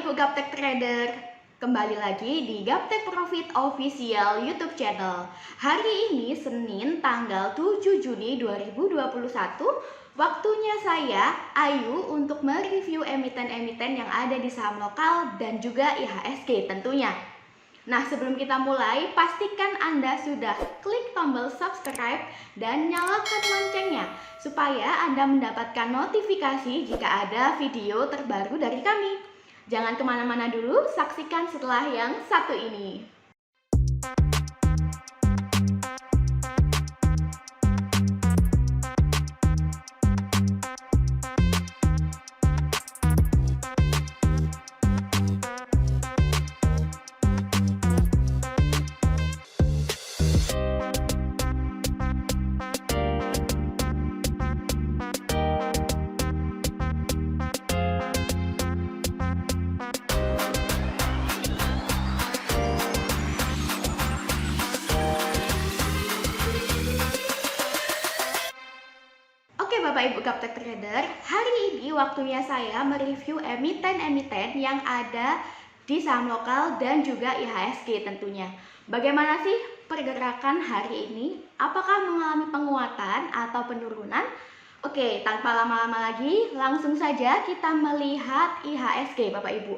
Ibu Gaptek Trader, kembali lagi di Gaptek Profit Official YouTube channel. Hari ini Senin tanggal 7 Juni 2021, waktunya saya, Ayu, untuk mereview emiten-emiten yang ada di saham lokal dan juga IHSG tentunya. Nah, sebelum kita mulai, pastikan Anda sudah klik tombol subscribe dan nyalakan loncengnya supaya Anda mendapatkan notifikasi jika ada video terbaru dari kami. Jangan kemana-mana dulu, saksikan setelah yang satu ini. Bapak Ibu Gaptek Trader, hari ini waktunya saya mereview emiten-emiten yang ada di saham lokal dan juga IHSG tentunya. Bagaimana sih pergerakan hari ini? Apakah mengalami penguatan atau penurunan? Oke, tanpa lama-lama lagi, langsung saja kita melihat IHSG Bapak Ibu.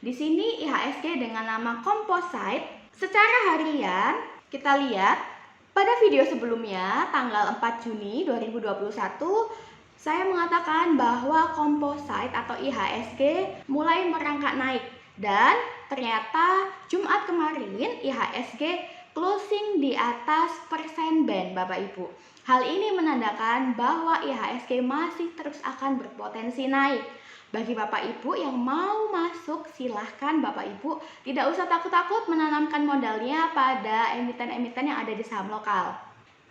Di sini IHSG dengan nama Composite. Secara harian, kita lihat pada video sebelumnya, tanggal 4 Juni 2021, saya mengatakan bahwa Composite atau IHSG mulai merangkak naik. Dan ternyata Jumat kemarin IHSG closing di atas persen band Bapak Ibu. Hal ini menandakan bahwa IHSG masih terus akan berpotensi naik. Bagi Bapak Ibu yang mau masuk, silahkan Bapak Ibu tidak usah takut-takut menanamkan modalnya pada emiten-emiten yang ada di saham lokal.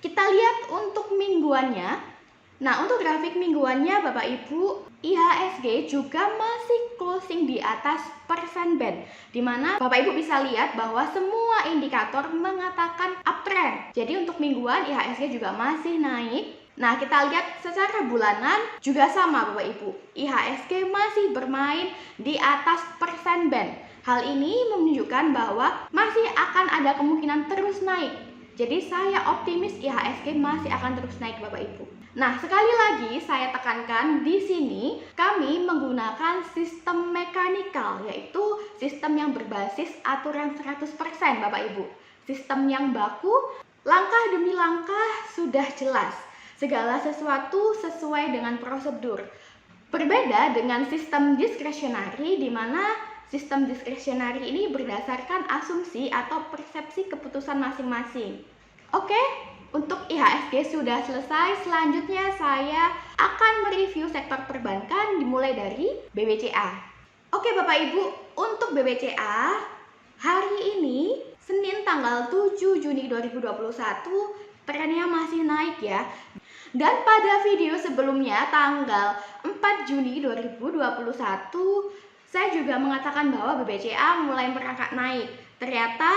Kita lihat untuk mingguannya. Nah, untuk grafik mingguannya Bapak Ibu, IHSG juga masih closing di atas persen band, di mana Bapak Ibu bisa lihat bahwa semua indikator mengatakan uptrend. Jadi untuk mingguan IHSG juga masih naik. Nah, kita lihat secara bulanan juga sama Bapak Ibu. IHSG masih bermain di atas persen band. Hal ini menunjukkan bahwa masih akan ada kemungkinan terus naik. Jadi saya optimis IHSG masih akan terus naik Bapak Ibu. Nah, sekali lagi saya tekankan di sini kami menggunakan sistem mekanikal, yaitu sistem yang berbasis aturan 100% Bapak Ibu. Sistem yang baku, langkah demi langkah sudah jelas. Segala sesuatu sesuai dengan prosedur. Berbeda dengan sistem diskresionari, di mana sistem diskresionari ini berdasarkan asumsi atau persepsi keputusan masing-masing. Oke, untuk IHSG sudah selesai. Selanjutnya saya akan mereview sektor perbankan dimulai dari BBCA. Oke Bapak Ibu, untuk BBCA hari ini Senin tanggal 7 Juni 2021 trennya masih naik ya. Dan pada video sebelumnya tanggal 4 Juni 2021 saya juga mengatakan bahwa BBCA mulai merangkak naik. Ternyata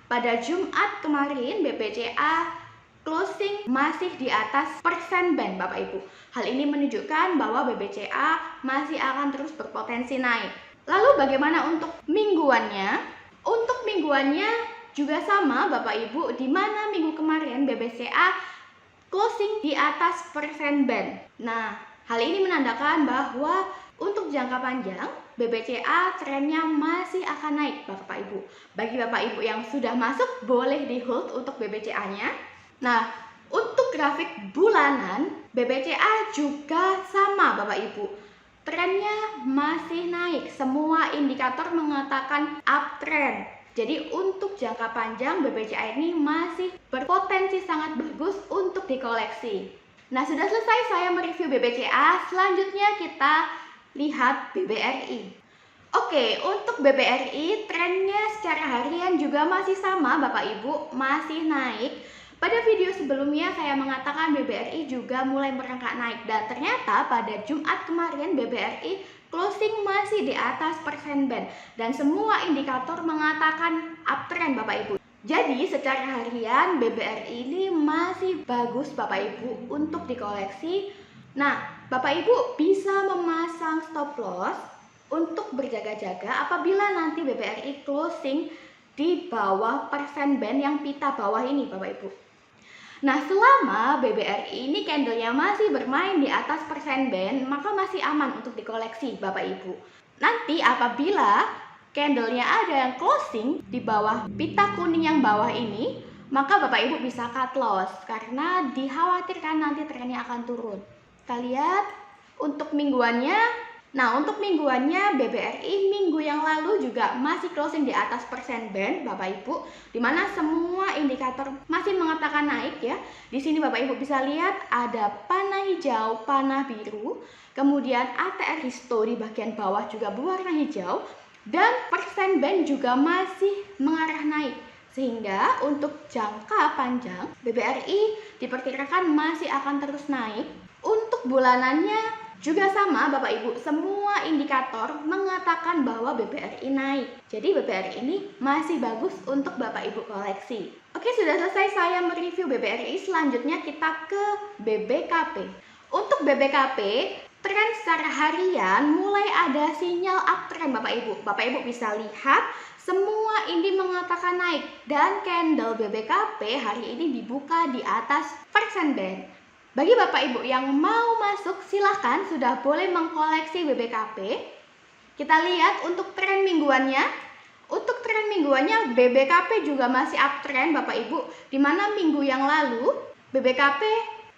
pada Jumat kemarin BBCA closing masih di atas persen band Bapak Ibu. Hal ini menunjukkan bahwa BBCA masih akan terus berpotensi naik. Lalu bagaimana untuk mingguannya? Untuk mingguannya juga sama Bapak Ibu, di mana minggu kemarin BBCA closing di atas persen band. Nah, hal ini menandakan bahwa untuk jangka panjang BBCA trennya masih akan naik Bapak Ibu. Bagi Bapak Ibu yang sudah masuk, boleh di hold untuk BBCA-nya. Nah, untuk grafik bulanan BBCA juga sama Bapak Ibu. Trennya masih naik. Semua indikator mengatakan uptrend. Jadi untuk jangka panjang BBCA ini masih berpotensi sangat bagus untuk dikoleksi. Nah, sudah selesai saya mereview BBCA. Selanjutnya kita lihat BBRI. Oke, untuk BBRI trennya secara harian juga masih sama Bapak Ibu, masih naik. Pada video sebelumnya saya mengatakan BBRI juga mulai merangkak naik, dan ternyata pada Jumat kemarin BBRI closing masih di atas persen band dan semua indikator mengatakan uptrend Bapak Ibu. Jadi secara harian BBRI ini masih bagus Bapak Ibu untuk dikoleksi. Nah, Bapak Ibu bisa memasang stop loss untuk berjaga-jaga apabila nanti BBRI closing di bawah persen band yang pita bawah ini Bapak Ibu. Nah, selama BBRI ini candlenya masih bermain di atas persen band, maka masih aman untuk dikoleksi Bapak Ibu. Nanti apabila candlenya ada yang closing di bawah pita kuning yang bawah ini, maka Bapak Ibu bisa cut loss karena dikhawatirkan nanti trennya akan turun. Kita lihat untuk mingguannya. Nah, untuk mingguannya BBRI minggu yang lalu juga masih closing di atas persen band Bapak Ibu, dimana semua indikator masih mengatakan naik ya. Di sini Bapak Ibu bisa lihat ada panah hijau, panah biru, kemudian ATR Histo di bagian bawah juga berwarna hijau, dan persen band juga masih mengarah naik. Sehingga untuk jangka panjang BBRI diperkirakan masih akan terus naik. Untuk bulanannya juga sama Bapak Ibu, semua indikator mengatakan bahwa BBRI naik. Jadi BBRI ini masih bagus untuk Bapak Ibu koleksi. Oke, sudah selesai saya mereview BBRI, selanjutnya kita ke BBKP. Untuk BBKP, tren secara harian mulai ada sinyal uptrend Bapak Ibu. Bapak Ibu bisa lihat semua ini mengatakan naik dan candle BBKP hari ini dibuka di atas persen band. Bagi Bapak Ibu yang mau masuk, silahkan sudah boleh mengkoleksi BBKP. Kita lihat untuk tren mingguannya. Untuk tren mingguannya BBKP juga masih uptrend Bapak Ibu, dimana minggu yang lalu BBKP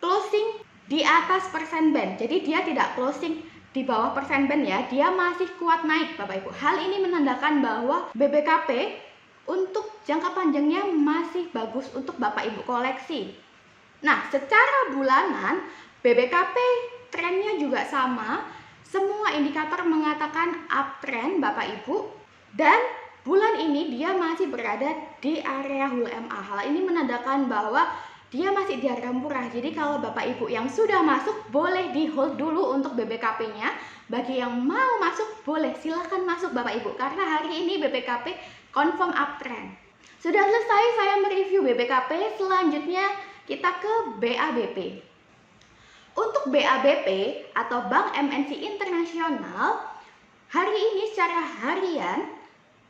closing di atas persen band. Jadi dia tidak closing di bawah persen band ya, dia masih kuat naik Bapak Ibu. Hal ini menandakan bahwa BBKP untuk jangka panjangnya masih bagus untuk Bapak Ibu koleksi. Nah, secara bulanan BBKP trennya juga sama. Semua indikator mengatakan uptrend Bapak Ibu, dan bulan ini dia masih berada di area Hul MA. Hal ini menandakan bahwa dia masih di harga murah. Jadi kalau Bapak Ibu yang sudah masuk boleh di hold dulu untuk BBKP-nya. Bagi yang mau masuk boleh silahkan masuk Bapak Ibu, karena hari ini BBKP confirm uptrend. Sudah selesai saya mereview BBKP, selanjutnya kita ke BABP. Untuk BABP atau Bank MNC Internasional, hari ini secara harian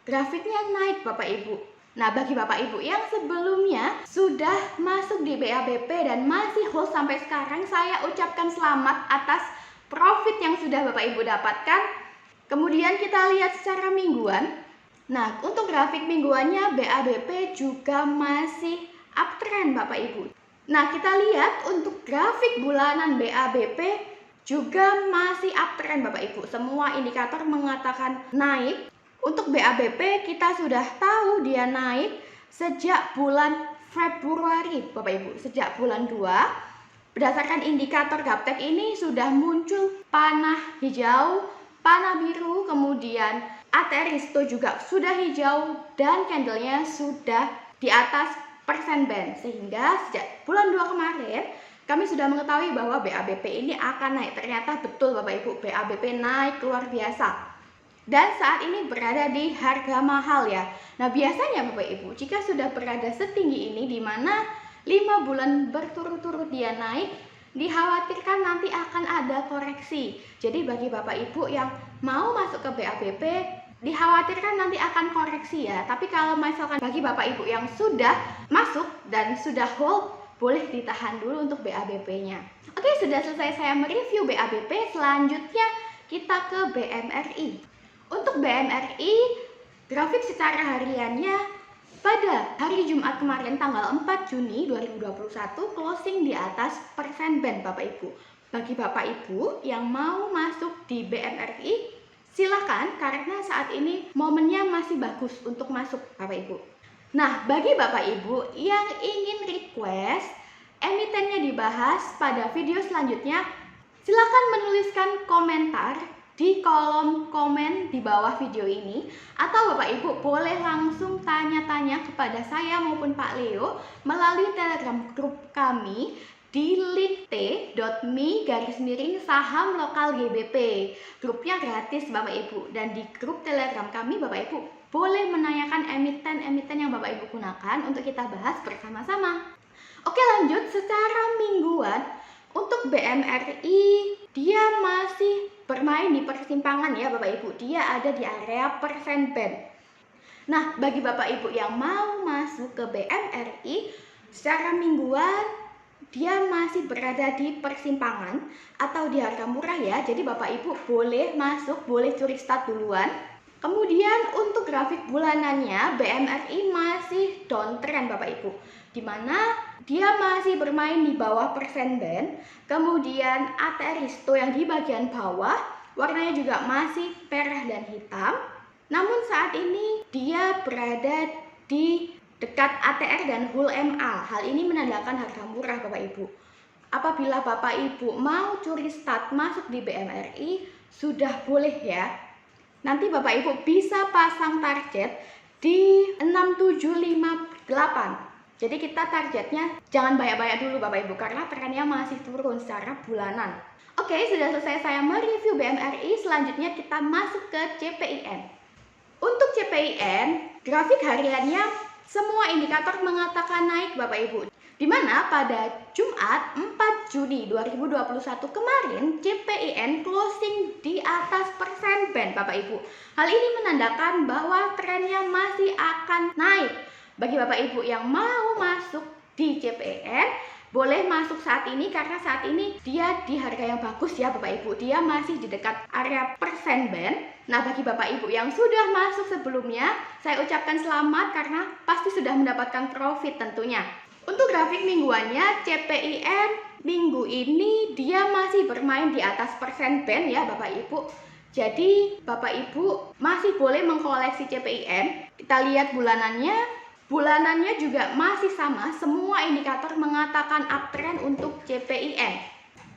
grafiknya naik Bapak Ibu. Nah, bagi Bapak Ibu yang sebelumnya sudah masuk di BABP dan masih hold sampai sekarang, saya ucapkan selamat atas profit yang sudah Bapak Ibu dapatkan. Kemudian kita lihat secara mingguan. Nah, untuk grafik mingguannya BABP juga masih uptrend Bapak Ibu. Nah, kita lihat untuk grafik bulanan BABP juga masih uptrend Bapak Ibu. Semua indikator mengatakan naik. Untuk BABP kita sudah tahu dia naik sejak bulan Februari Bapak Ibu. Sejak bulan 2, berdasarkan indikator Gaptek ini sudah muncul panah hijau, panah biru, kemudian ATR Histo juga sudah hijau dan candlenya sudah di atas persen band. Sehingga sejak bulan 2 kemarin kami sudah mengetahui bahwa BABP ini akan naik. Ternyata betul Bapak Ibu, BABP naik luar biasa. Dan saat ini berada di harga mahal ya. Nah, biasanya Bapak Ibu, jika sudah berada setinggi ini, di mana 5 bulan berturut-turut dia naik, dikhawatirkan nanti akan ada koreksi. Jadi bagi Bapak Ibu yang mau masuk ke BABP, dikhawatirkan nanti akan koreksi ya. Tapi kalau misalkan bagi Bapak Ibu yang sudah masuk dan sudah hold, boleh ditahan dulu untuk BABP-nya. Oke, sudah selesai saya mereview BABP. Selanjutnya kita ke BMRI. Untuk BMRI, grafik secara hariannya pada hari Jumat kemarin tanggal 4 Juni 2021 closing di atas persen band Bapak Ibu. Bagi Bapak Ibu yang mau masuk di BMRI, silakan karena saat ini momennya masih bagus untuk masuk Bapak Ibu. Nah, bagi Bapak Ibu yang ingin request emitennya dibahas pada video selanjutnya, silakan menuliskan komentar di kolom komen di bawah video ini, atau Bapak Ibu boleh langsung tanya-tanya kepada saya maupun Pak Leo melalui Telegram grup kami di link t.me/saham lokal GBP. Grupnya gratis Bapak Ibu, dan di grup Telegram kami Bapak Ibu boleh menanyakan emiten-emiten yang Bapak Ibu gunakan untuk kita bahas bersama-sama. Oke, lanjut secara mingguan. Untuk BMRI dia masih bermain di persimpangan ya Bapak Ibu. Dia ada di area persen band. Nah, bagi Bapak Ibu yang mau masuk ke BMRI secara mingguan, dia masih berada di persimpangan atau di harga murah ya. Jadi Bapak Ibu boleh masuk, boleh curi start duluan. Kemudian untuk grafik bulanannya BMRI masih downtrend Bapak Ibu, dimana dia masih bermain di bawah persen band. Kemudian ATR Risto yang di bagian bawah warnanya juga masih merah dan hitam. Namun saat ini dia berada di dekat ATR dan Hul MA. Hal ini menandakan harga murah Bapak Ibu. Apabila Bapak Ibu mau curi start masuk di BMRI, sudah boleh ya. Nanti Bapak Ibu bisa pasang target di 6758. Jadi kita targetnya jangan banyak-banyak dulu Bapak Ibu, karena trennya masih turun secara bulanan. Oke, sudah selesai saya mereview BMRI. Selanjutnya kita masuk ke CPIN. Untuk CPIN, grafik hariannya semua indikator mengatakan naik Bapak Ibu. Di mana pada Jumat 4 Juni 2021 kemarin CPIN closing di atas persen band Bapak Ibu. Hal ini menandakan bahwa trennya masih akan naik. Bagi Bapak Ibu yang mau masuk di CPIN, boleh masuk saat ini karena saat ini dia di harga yang bagus ya Bapak Ibu. Dia masih di dekat area persen band. Nah, bagi Bapak Ibu yang sudah masuk sebelumnya, saya ucapkan selamat karena pasti sudah mendapatkan profit tentunya. Untuk grafik mingguannya, CPIN minggu ini dia masih bermain di atas persen band ya Bapak Ibu. Jadi Bapak Ibu masih boleh mengkoleksi CPIN. Kita lihat bulanannya. Bulanannya juga masih sama, semua indikator mengatakan uptrend untuk CPIN.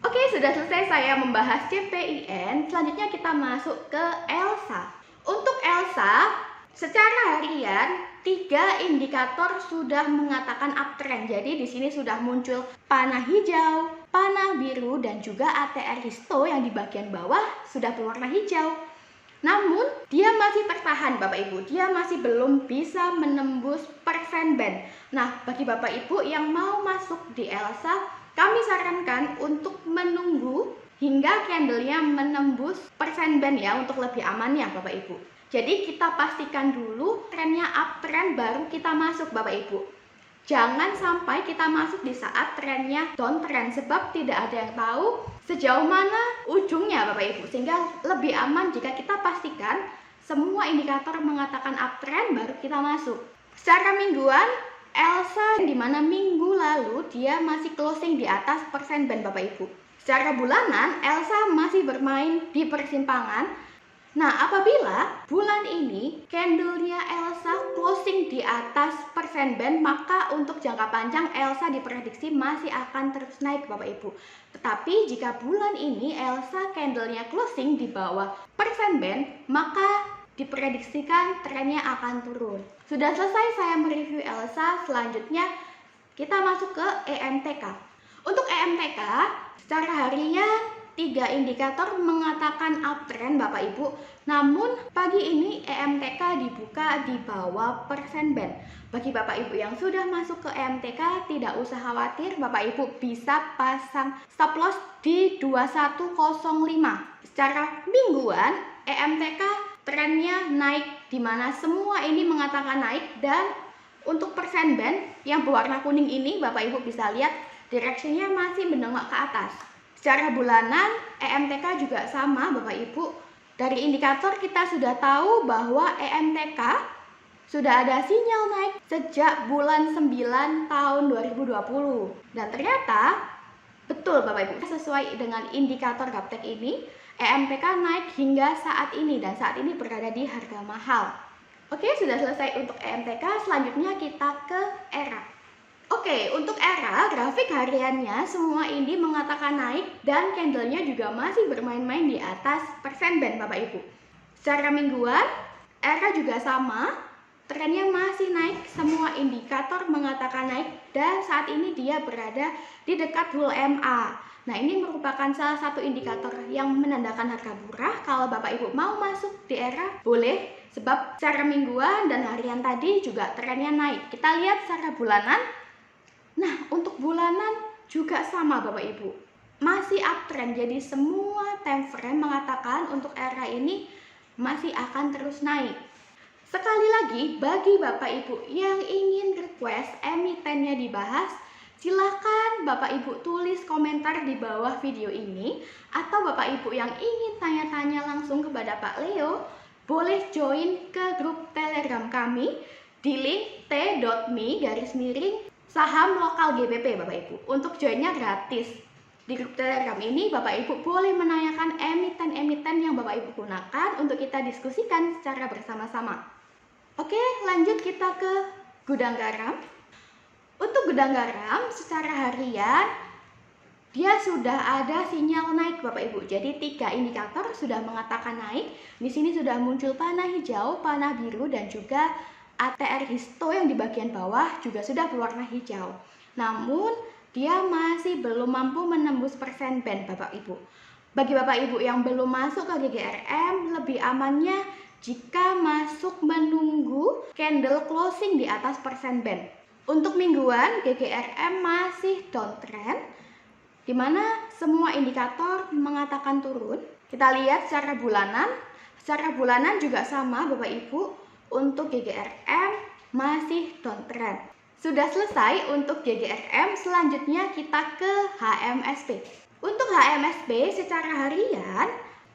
Oke, sudah selesai saya membahas CPIN. Selanjutnya kita masuk ke ELSA. Untuk ELSA, secara harian 3 indikator sudah mengatakan uptrend. Jadi di sini sudah muncul panah hijau, panah biru, dan juga ATR Risto yang di bagian bawah sudah berwarna hijau. Namun dia masih tertahan Bapak Ibu, dia masih belum bisa menembus persen band. Nah, bagi Bapak Ibu yang mau masuk di ELSA, kami sarankan untuk menunggu hingga candlenya menembus persen band ya, untuk lebih aman ya Bapak Ibu. Jadi kita pastikan dulu trennya uptrend baru kita masuk Bapak Ibu. Jangan sampai kita masuk di saat trennya downtrend, sebab tidak ada yang tahu sejauh mana ujungnya Bapak Ibu. Sehingga lebih aman jika kita pastikan semua indikator mengatakan uptrend baru kita masuk. Secara mingguan, ELSA di mana minggu lalu dia masih closing di atas persen band Bapak Ibu. Secara bulanan, ELSA masih bermain di persimpangan. Nah, apabila bulan ini candlenya ELSA closing di atas persen band, maka untuk jangka panjang ELSA diprediksi masih akan terus naik Bapak Ibu. Tetapi jika bulan ini ELSA candlenya closing di bawah persen band, maka diprediksikan trennya akan turun. Sudah selesai saya mereview ELSA, selanjutnya kita masuk ke EMTK. Untuk EMTK, secara harian 3 indikator mengatakan uptrend Bapak Ibu. Namun pagi ini EMTK dibuka di bawah persen band. Bagi Bapak Ibu yang sudah masuk ke EMTK, tidak usah khawatir, Bapak Ibu bisa pasang stop loss di 2105. Secara mingguan EMTK trennya naik, di mana semua ini mengatakan naik, dan untuk persen band yang berwarna kuning ini Bapak Ibu bisa lihat direksinya masih menengok ke atas. Secara bulanan, EMTK juga sama Bapak Ibu. Dari indikator kita sudah tahu bahwa EMTK sudah ada sinyal naik sejak bulan 9 tahun 2020. Dan ternyata betul Bapak Ibu, sesuai dengan indikator gaptek ini, EMTK naik hingga saat ini, dan saat ini berada di harga mahal. Oke, sudah selesai untuk EMTK, selanjutnya kita ke ERA. Oke, untuk ERA, grafik hariannya semua ini mengatakan naik dan candlenya juga masih bermain-main di atas persen band Bapak Ibu. Secara mingguan, ERA juga sama, trennya masih naik, semua indikator mengatakan naik, dan saat ini dia berada di dekat Hul MA. Nah, ini merupakan salah satu indikator yang menandakan harga murah. Kalau Bapak Ibu mau masuk di ERA, boleh, sebab secara mingguan dan harian tadi juga trennya naik. Kita lihat secara bulanan. Nah, untuk bulanan juga sama Bapak Ibu. masih uptrend. Jadi semua time frame mengatakan untuk era ini masih akan terus naik. Sekali lagi, bagi Bapak Ibu yang ingin request emitennya dibahas, silahkan Bapak Ibu tulis komentar di bawah video ini, atau Bapak Ibu yang ingin tanya-tanya langsung kepada Pak Leo, boleh join ke grup Telegram kami di link t.me/saham lokal GBP Bapak Ibu. Untuk joinnya gratis. Di grup Telegram ini Bapak Ibu boleh menanyakan emiten-emiten yang Bapak Ibu gunakan untuk kita diskusikan secara bersama-sama. Oke, lanjut kita ke gudang garam. Untuk gudang garam secara harian dia sudah ada sinyal naik Bapak Ibu. Jadi 3 indikator sudah mengatakan naik. Di sini sudah muncul panah hijau, panah biru, dan juga ATR Histo yang di bagian bawah juga sudah berwarna hijau. Namun dia masih belum mampu menembus persen band Bapak Ibu. Bagi Bapak Ibu yang belum masuk ke GGRM, lebih amannya jika masuk menunggu candle closing di atas persen band. Untuk mingguan, GGRM masih downtrend, di mana semua indikator mengatakan turun. Kita lihat secara bulanan. Secara bulanan juga sama Bapak Ibu. Untuk GGRM masih downtrend. Sudah selesai untuk GGRM, selanjutnya kita ke HMSP. Untuk HMSP secara harian,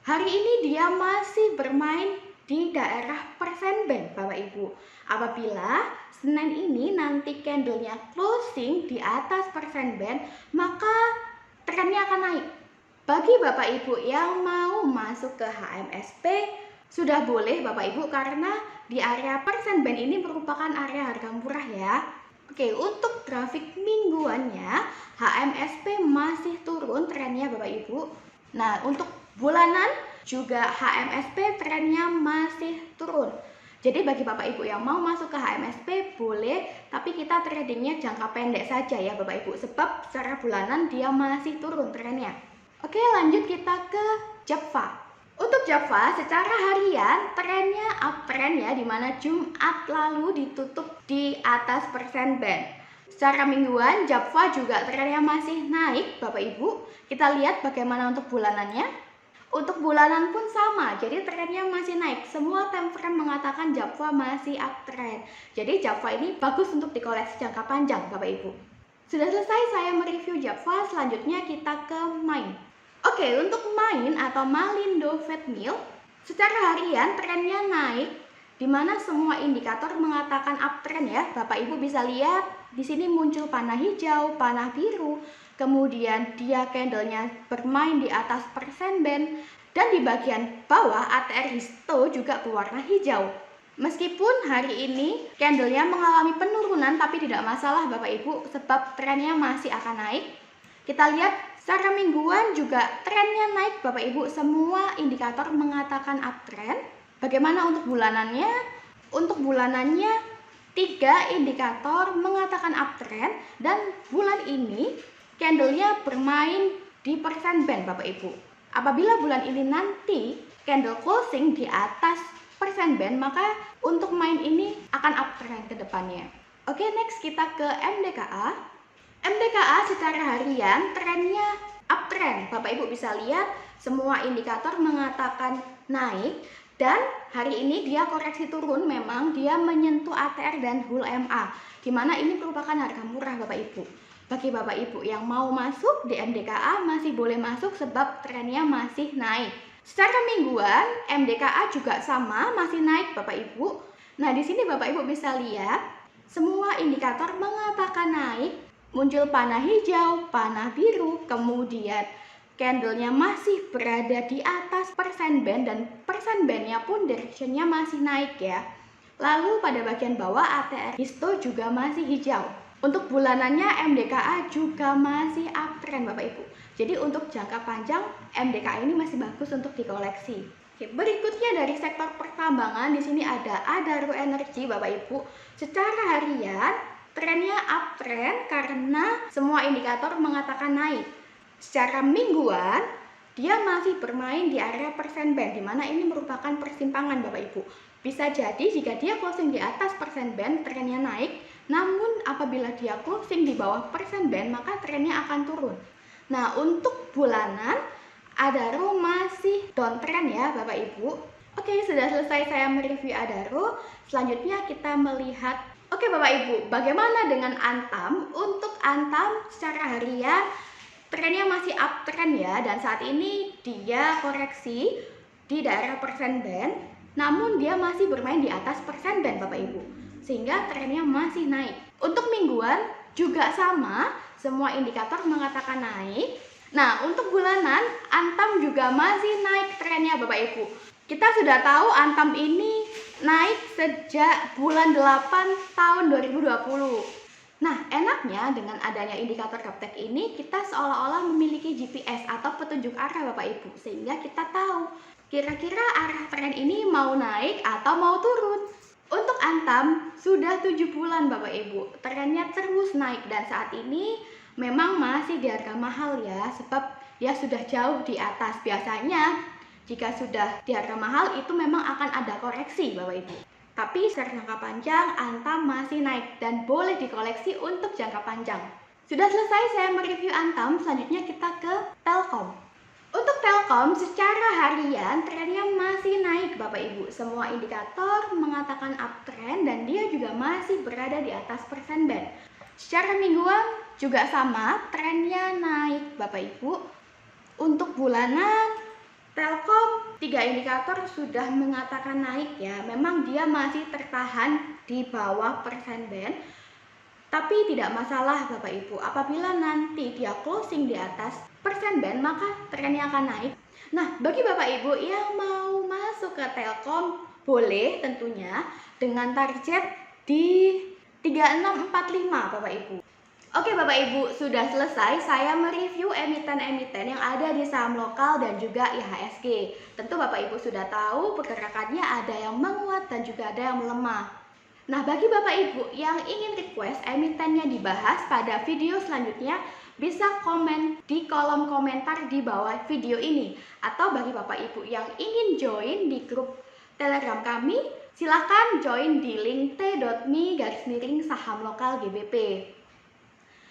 hari ini dia masih bermain di daerah persen band Bapak Ibu. Apabila Senin ini nanti candlenya closing di atas persen band, maka trennya akan naik. Bagi Bapak Ibu yang mau masuk ke HMSP, sudah boleh Bapak Ibu, karena di area persen band ini merupakan area harga murah ya. Oke, untuk grafik mingguannya HMSP masih turun trennya Bapak Ibu. Nah, untuk bulanan juga HMSP trennya masih turun. Jadi bagi Bapak Ibu yang mau masuk ke HMSP boleh, tapi kita tradingnya jangka pendek saja ya Bapak Ibu, sebab secara bulanan dia masih turun trennya. Oke, lanjut kita ke Java. Untuk Java secara harian trennya uptrend ya, dimana Jumat lalu ditutup di atas persen band. Secara mingguan Java juga trennya masih naik Bapak Ibu. Kita lihat bagaimana untuk bulanannya. Untuk bulanan pun sama, jadi trennya masih naik. Semua time frame mengatakan Java masih uptrend. Jadi Java ini bagus untuk dikoleksi jangka panjang Bapak Ibu. Sudah selesai saya mereview Java, selanjutnya kita ke MAIN. Oke, untuk MAIN atau Malindo Fed Mill secara harian trennya naik, dimana semua indikator mengatakan uptrend ya. Bapak Ibu bisa lihat di sini muncul panah hijau, panah biru, kemudian dia candlenya bermain di atas persen band, dan di bagian bawah ATR Histo juga berwarna hijau. Meskipun hari ini candlenya mengalami penurunan, tapi tidak masalah Bapak Ibu, sebab trennya masih akan naik. Kita lihat secara mingguan juga trennya naik Bapak Ibu, semua indikator mengatakan uptrend. Bagaimana untuk bulanannya? Untuk bulanannya 3 indikator mengatakan uptrend, dan bulan ini candlenya bermain di persen band Bapak Ibu. Apabila bulan ini nanti candle closing di atas persen band, maka untuk MAIN ini akan uptrend ke depannya. Oke, next kita ke MDKA. MDKA secara harian trennya uptrend. Bapak Ibu bisa lihat semua indikator mengatakan naik, dan hari ini dia koreksi turun, memang dia menyentuh ATR dan HUL MA, dimana ini merupakan harga murah Bapak Ibu. Bagi Bapak Ibu yang mau masuk di MDKA masih boleh masuk sebab trennya masih naik. Secara mingguan MDKA juga sama, masih naik Bapak Ibu. Nah, di sini Bapak Ibu bisa lihat semua indikator mengatakan naik. Muncul panah hijau, panah biru, kemudian candlenya masih berada di atas persen band, dan persen bandnya pun directionnya masih naik ya. Lalu pada bagian bawah ATR Histo juga masih hijau. Untuk bulanannya MDKA juga masih uptrend Bapak Ibu. Jadi untuk jangka panjang MDKA ini masih bagus untuk dikoleksi. Oke, berikutnya dari sektor pertambangan, di sini ada Adaro Energy Bapak Ibu. Secara harian trennya uptrend karena semua indikator mengatakan naik. Secara mingguan dia masih bermain di area persen band, dimana ini merupakan persimpangan Bapak Ibu. Bisa jadi jika dia closing di atas persen band trennya naik, namun apabila dia closing di bawah persen band maka trennya akan turun. Nah, untuk bulanan, Adaro masih downtrend ya Bapak Ibu. Oke, sudah selesai saya mereview Adaro. Selanjutnya kita melihat, oke Bapak Ibu, bagaimana dengan Antam? Untuk Antam secara harian trennya masih uptrend ya, dan saat ini dia koreksi di daerah persen band, namun dia masih bermain di atas persen band Bapak Ibu, sehingga trennya masih naik. Untuk mingguan juga sama, semua indikator mengatakan naik. Nah, untuk bulanan, Antam juga masih naik trennya Bapak Ibu. Kita sudah tahu Antam ini naik sejak bulan 8 tahun 2020. Nah, enaknya dengan adanya indikator gaptek ini, kita seolah-olah memiliki GPS atau petunjuk arah Bapak Ibu, sehingga kita tahu kira-kira arah tren ini mau naik atau mau turun. Untuk Antam, sudah 7 bulan Bapak Ibu, trennya terus naik dan saat ini memang masih di harga mahal ya, sebab ya sudah jauh di atas. Biasanya jika sudah di harga mahal itu memang akan ada koreksi Bapak Ibu. Tapi secara jangka panjang Antam masih naik dan boleh dikoleksi untuk jangka panjang. Sudah selesai saya mereview Antam, selanjutnya kita ke Telkom. Untuk Telkom secara harian trennya masih naik Bapak Ibu. Semua indikator mengatakan uptrend dan dia juga masih berada di atas persen band. Secara mingguan juga sama, trennya naik Bapak Ibu. Untuk bulanan, Telkom 3 indikator sudah mengatakan naik ya. Memang dia masih tertahan di bawah persen band, tapi tidak masalah Bapak Ibu. Apabila nanti dia closing di atas persen band, maka trennya akan naik. Nah, bagi Bapak Ibu yang mau masuk ke Telkom, boleh tentunya dengan target di 3645 Bapak Ibu. Oke Bapak Ibu, sudah selesai saya mereview emiten-emiten yang ada di saham lokal dan juga IHSG. Tentu Bapak Ibu sudah tahu pergerakannya ada yang menguat dan juga ada yang melemah. Nah, bagi Bapak Ibu yang ingin request emitennya dibahas pada video selanjutnya, bisa komen di kolom komentar di bawah video ini. Atau bagi Bapak Ibu yang ingin join di grup Telegram kami, silakan join di link t.me/saham lokal GBP.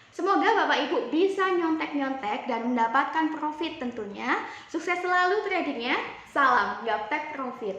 Semoga Bapak Ibu bisa nyontek-nyontek dan mendapatkan profit tentunya. Sukses selalu tradingnya. Salam Gaptek Profit.